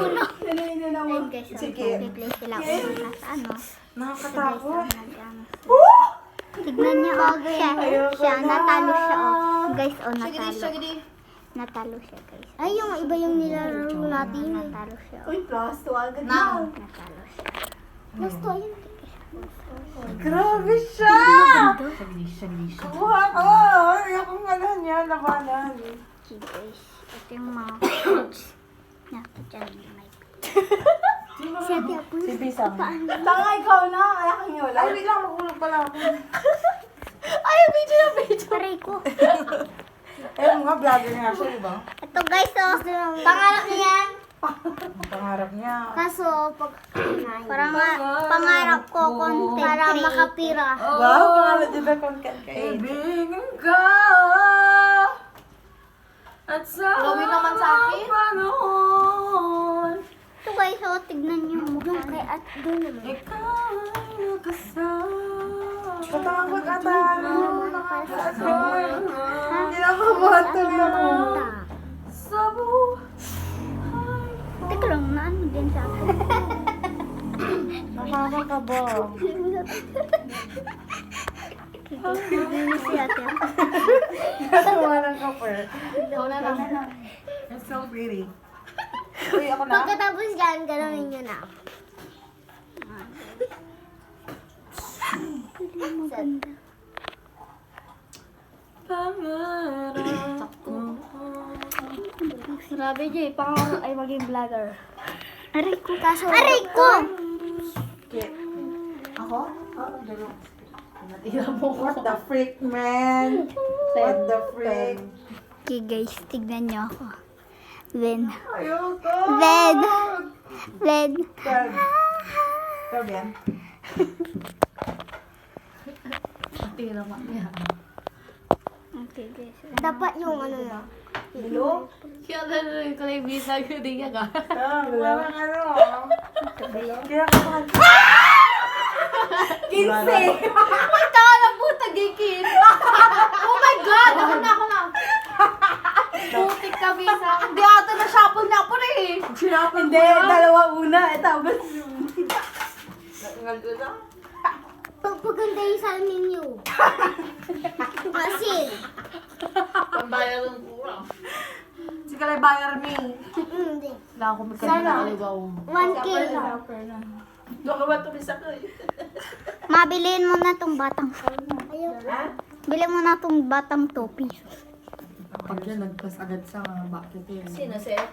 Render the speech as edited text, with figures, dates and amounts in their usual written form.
uno. Nanay mo. Ayun guys, Sige. replace sila uno sa ano. Nakakatakot. Tignan niyo, oh, siya, natalo siya, oh. Guys, oh, natalo. Sagdi. Natalo siya, guys. Ay, yung iba yung nilalaro natin. Natalo siya, oh. Uy, plus 2 agad Now. na. Natalo siya. Gusto yun. Grabe siya! Sagli. Kuha ko! Ayaw kong alam niya, labanan. Okay, guys. Ito yung mga coach. Nato dyan, may Si Ate Apo. Si Pisang. Tanga ikaw na, kaya kang wala. Ay, wait lang, makulog pala ako. Aray ko. Eh, mga vlogger nga siya, diba? Ito, guys, oh. Pangarap niya yan. Ang pangarap niya. Kaso, pag... Parang pangarap ko, content Para creator. makapira. Wow, pangalan din na content creator. Kaibigan ka at sa Gawin naman sa akin. panahon, Ito, guys, oh. Tignan niyo yung mukha. Kay at doon naman. ikaw ay nakasama. Patang magkatalo. Hindi na mabuhato na ako. Sa buhay. Teka lang, naano din sa akin. Nakakakabang. Si ate. Natawa ng kapar. Ikaw na lang. It's so pretty. Uy, ako na? Pagkatapos dyan, gano'n nyo na. Maganda. Pangarap ko. Grabe, Jay. Pangarap ay maging vlogger. Aray ko. Kaso, Aray ko! Ako? What the freak, man? What the freak? Okay, guys, tignan niyo ako. Then, Ayoko! then, Carb. Carb yan? okay, guys. dapat yung ano na. Bilo? Kaya na rin ko lang bisa ko din yan ka. Ah, wala kang ano. Kaya ka mahal. 15! Tama na po, tagikin. Oh my God! Ako na. Putik ka, bisa. Hindi ata na shuffle na po rin eh. Hindi, dalawa una. Tapos, Pagpaganda yung sa menu. Asin. Pambayar ng kurang. si Kalay Bayar me. Hindi. Wala akong Sana. magkakaligaw. 1K. Doon ka ba tumisa ko? Mabilin mo na tong batang. Ayaw. Bilhin mo na tong batang topi. Pag yan, nagpas agad sa bakit eh. Sino, Seth?